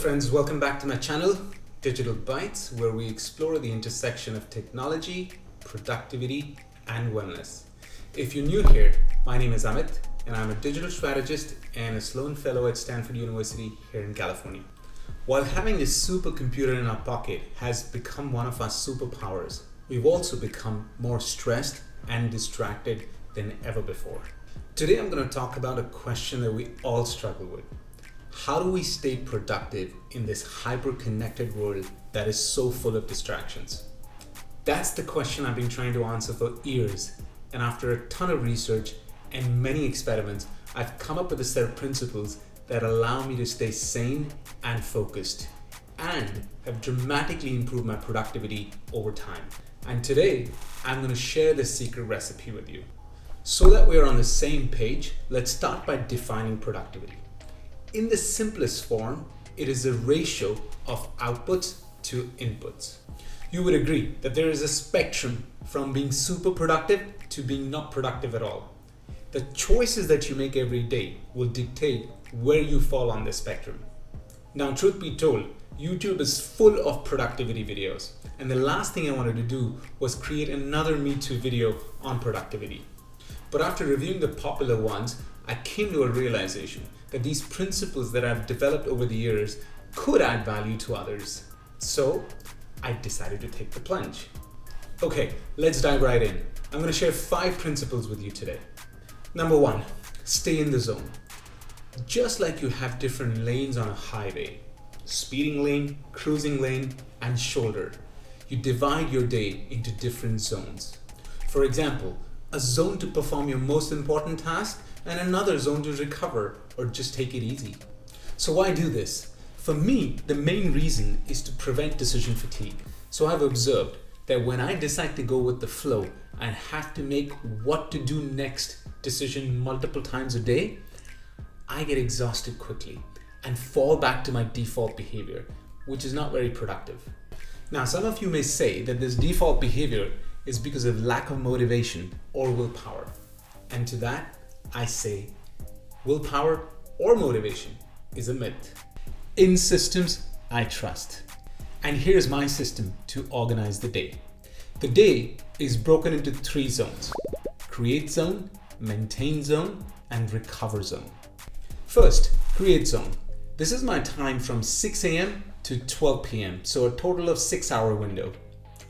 friends, welcome back to my channel, Digital Bytes, where we explore the intersection of technology, productivity, and wellness. If you're new here, my name is Amit, and I'm a digital strategist and a Sloan Fellow at Stanford University here in California. While having a supercomputer in our pocket has become one of our superpowers, we've also become more stressed and distracted than ever before. Today I'm going to talk about a question that we all struggle with. How do we stay productive in this hyper-connected world that is so full of distractions? That's the question I've been trying to answer for years, and after a ton of research and many experiments, I've come up with a set of principles that allow me to stay sane and focused, and have dramatically improved my productivity over time. And today, I'm going to share this secret recipe with you. So that we're on the same page, let's start by defining productivity. In the simplest form, it is a ratio of outputs to inputs. You would agree that there is a spectrum from being super productive to being not productive at all. The choices that you make every day will dictate where you fall on this spectrum. Now, truth be told, YouTube is full of productivity videos, and the last thing I wanted to do was create another Me Too video on productivity. But after reviewing the popular ones, I came to a realization that these principles that I've developed over the years could add value to others. So I decided to take the plunge. Okay, let's dive right in. I'm going to share 5 principles with you today. Number 1, stay in the zone. Just like you have different lanes on a highway, speeding lane, cruising lane, and shoulder, you divide your day into different zones. For example, a zone to perform your most important task and another zone to recover or just take it easy. So why do this? For me, the main reason is to prevent decision fatigue. So I've observed that when I decide to go with the flow and have to make what to do next decision multiple times a day, I get exhausted quickly and fall back to my default behavior, which is not very productive. Now, some of you may say that this default behavior is because of lack of motivation or willpower. And to that, I say willpower or motivation is a myth. In systems, I trust. And here's my system to organize the day. The day is broken into 3 zones: create zone, maintain zone, and recover zone. First, create zone. This is my time from 6 a.m. to 12 p.m., so a total of 6-hour window.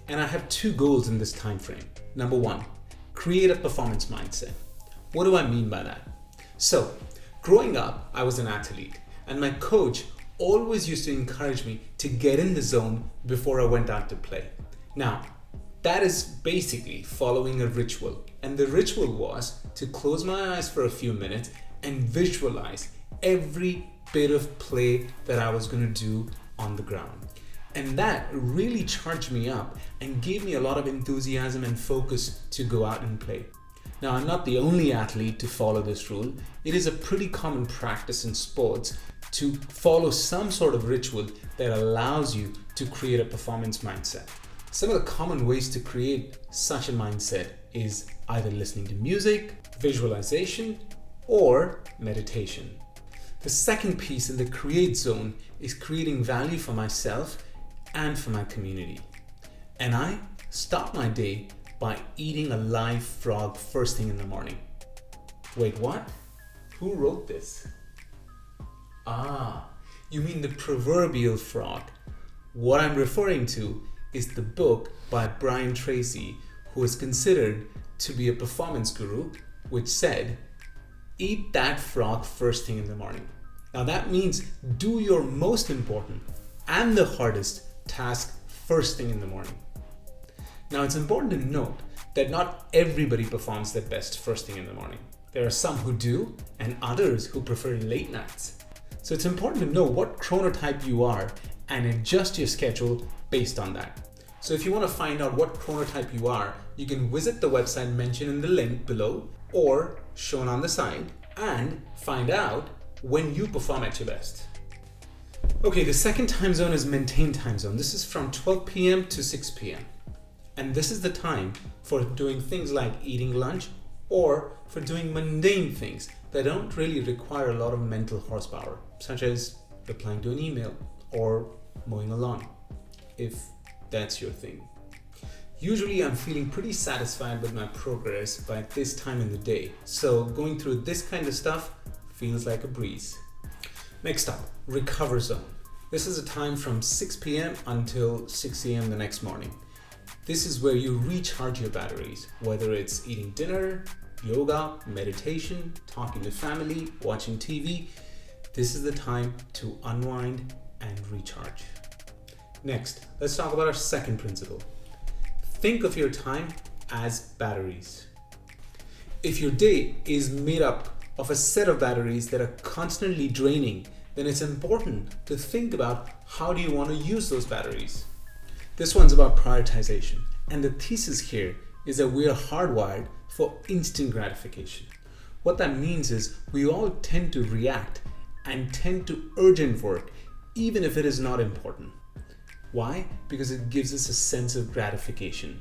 And I have 2 goals in this time frame. Number 1, create a performance mindset. What do I mean by that? So, growing up, I was an athlete, and my coach always used to encourage me to get in the zone before I went out to play. Now, that is basically following a ritual, and the ritual was to close my eyes for a few minutes and visualize every bit of play that I was going to do on the ground. And that really charged me up and gave me a lot of enthusiasm and focus to go out and play. Now, I'm not the only athlete to follow this rule. It is a pretty common practice in sports to follow some sort of ritual that allows you to create a performance mindset. Some of the common ways to create such a mindset is either listening to music, visualization, or meditation. The second piece in the create zone is creating value for myself and for my community. And I start my day by eating a live frog first thing in the morning. Wait, what? Who wrote this? You mean the proverbial frog. What I'm referring to is the book by Brian Tracy, who is considered to be a performance guru, which said, eat that frog first thing in the morning. Now that means do your most important and the hardest task first thing in the morning. Now, it's important to note that not everybody performs their best first thing in the morning. There are some who do and others who prefer late nights. So it's important to know what chronotype you are and adjust your schedule based on that. So if you want to find out what chronotype you are, you can visit the website mentioned in the link below or shown on the side and find out when you perform at your best. Okay, the second time zone is maintain time zone. This is from 12 p.m. to 6 p.m. And this is the time for doing things like eating lunch or for doing mundane things that don't really require a lot of mental horsepower, such as replying to an email or mowing a lawn, if that's your thing. Usually I'm feeling pretty satisfied with my progress by this time in the day, so going through this kind of stuff feels like a breeze. Next up, recover zone. This is a time from 6 p.m. until 6 a.m. the next morning. This is where you recharge your batteries, whether it's eating dinner, yoga, meditation, talking to family, watching TV. This is the time to unwind and recharge. Next, let's talk about our second principle. Think of your time as batteries. If your day is made up of a set of batteries that are constantly draining, then it's important to think about how do you want to use those batteries. This one's about prioritization, and the thesis here is that we are hardwired for instant gratification. What that means is we all tend to react and tend to urgent work even if it is not important. Why? Because it gives us a sense of gratification.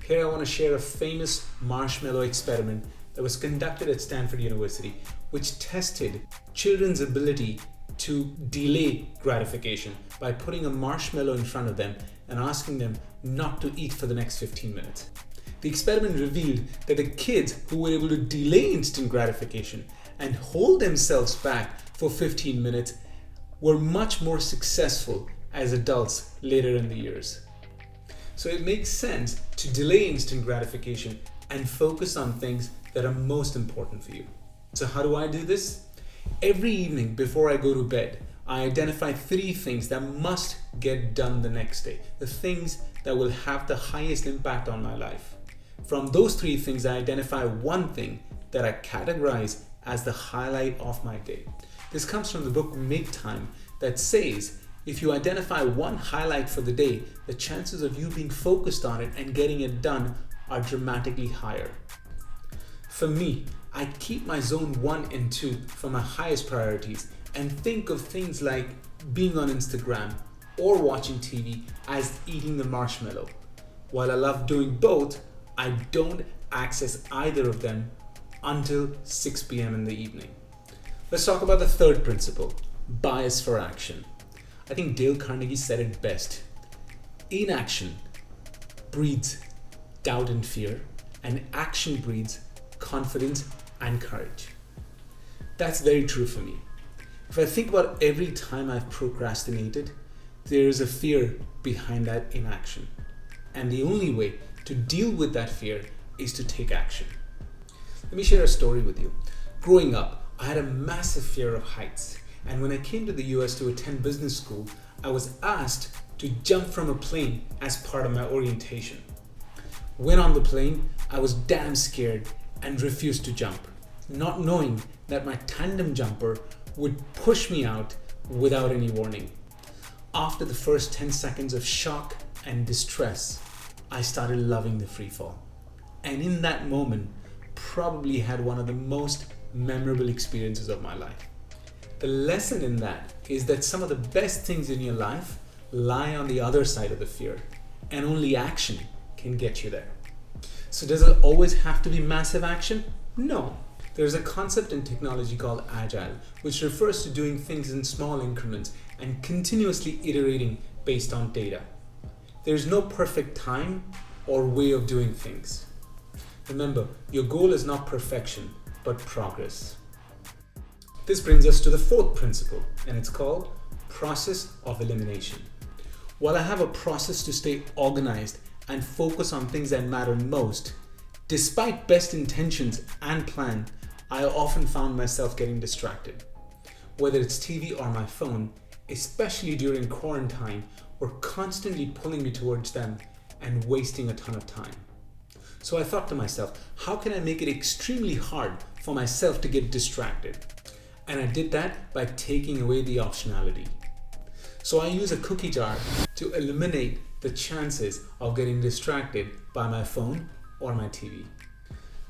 Here I want to share a famous marshmallow experiment that was conducted at Stanford University, which tested children's ability to delay gratification by putting a marshmallow in front of them and asking them not to eat for the next 15 minutes. The experiment revealed that the kids who were able to delay instant gratification and hold themselves back for 15 minutes were much more successful as adults later in the years. So it makes sense to delay instant gratification and focus on things that are most important for you. So how do I do this? Every evening before I go to bed, I identify 3 things that must get done the next day, the things that will have the highest impact on my life. From those 3 things, I identify one thing that I categorize as the highlight of my day. This comes from the book Make Time that says if you identify one highlight for the day, the chances of you being focused on it and getting it done are dramatically higher. For me, I keep my zone 1 and 2 for my highest priorities and think of things like being on Instagram or watching TV as eating the marshmallow. While I love doing both, I don't access either of them until 6 p.m. in the evening. Let's talk about the third principle, bias for action. I think Dale Carnegie said it best. Inaction breeds doubt and fear, and action breeds confidence and courage. That's very true for me. If I think about every time I've procrastinated, there is a fear behind that inaction. And the only way to deal with that fear is to take action. Let me share a story with you. Growing up, I had a massive fear of heights. And when I came to the US to attend business school, I was asked to jump from a plane as part of my orientation. When on the plane, I was damn scared and refused to jump, not knowing that my tandem jumper would push me out without any warning. After the first 10 seconds of shock and distress, I started loving the free fall. And in that moment, probably had one of the most memorable experiences of my life. The lesson in that is that some of the best things in your life lie on the other side of the fear, and only action can get you there. So does it always have to be massive action? No. There's a concept in technology called agile, which refers to doing things in small increments and continuously iterating based on data. There's no perfect time or way of doing things. Remember, your goal is not perfection, but progress. This brings us to the fourth principle, and it's called Process of Elimination. While I have a process to stay organized and focus on things that matter most, despite best intentions and plan, I often found myself getting distracted. Whether it's TV or my phone, especially during quarantine, were constantly pulling me towards them and wasting a ton of time. So I thought to myself, how can I make it extremely hard for myself to get distracted? And I did that by taking away the optionality. So I use a cookie jar to eliminate the chances of getting distracted by my phone or my TV.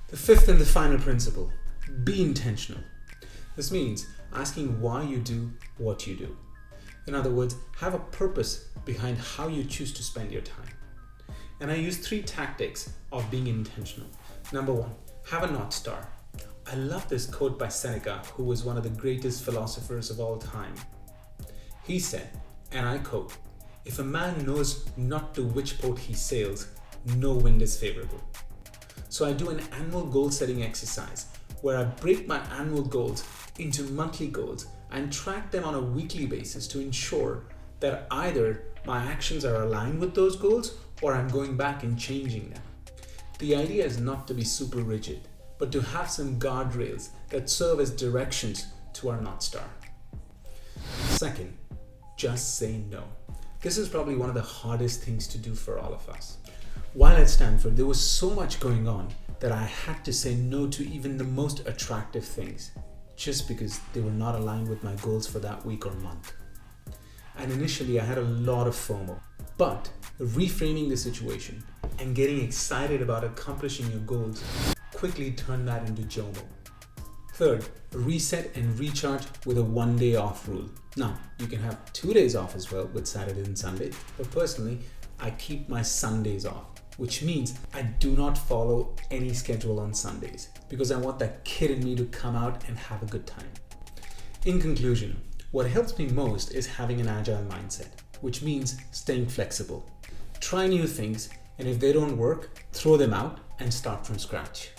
The fifth and the final principle, be intentional. This means asking why you do what you do. In other words, have a purpose behind how you choose to spend your time. And I use 3 tactics of being intentional. Number 1, have a North Star. I love this quote by Seneca, who was one of the greatest philosophers of all time. He said, and I quote, "If a man knows not to which port he sails, no wind is favorable." So I do an annual goal setting exercise where I break my annual goals into monthly goals and track them on a weekly basis to ensure that either my actions are aligned with those goals or I'm going back and changing them. The idea is not to be super rigid, but to have some guardrails that serve as directions to our North Star. Second, just say no. This is probably one of the hardest things to do for all of us. While at Stanford, there was so much going on that I had to say no to even the most attractive things, just because they were not aligned with my goals for that week or month. And initially I had a lot of FOMO, but reframing the situation and getting excited about accomplishing your goals quickly turned that into JOMO. Third, reset and recharge with a 1-day off rule. Now, you can have 2 days off as well with Saturday and Sunday, but personally, I keep my Sundays off, which means I do not follow any schedule on Sundays because I want that kid in me to come out and have a good time. In conclusion, what helps me most is having an agile mindset, which means staying flexible. Try new things, and if they don't work, throw them out and start from scratch.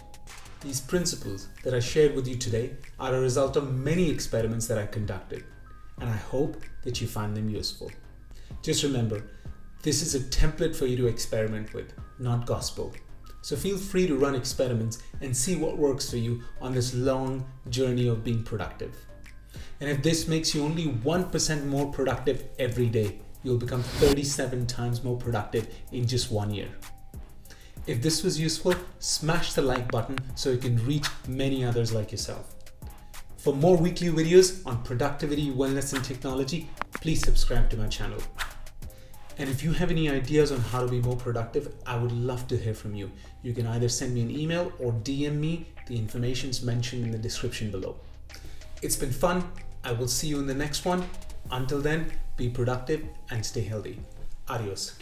These principles that I shared with you today are a result of many experiments that I conducted, and I hope that you find them useful. Just remember, this is a template for you to experiment with, not gospel. So feel free to run experiments and see what works for you on this long journey of being productive. And if this makes you only 1% more productive every day, you'll become 37 times more productive in just 1 year. If this was useful, smash the like button so you can reach many others like yourself. For more weekly videos on productivity, wellness, and technology, please subscribe to my channel. And if you have any ideas on how to be more productive, I would love to hear from you. You can either send me an email or DM me. The information is mentioned in the description below. It's been fun. I will see you in the next one. Until then, be productive and stay healthy. Adios.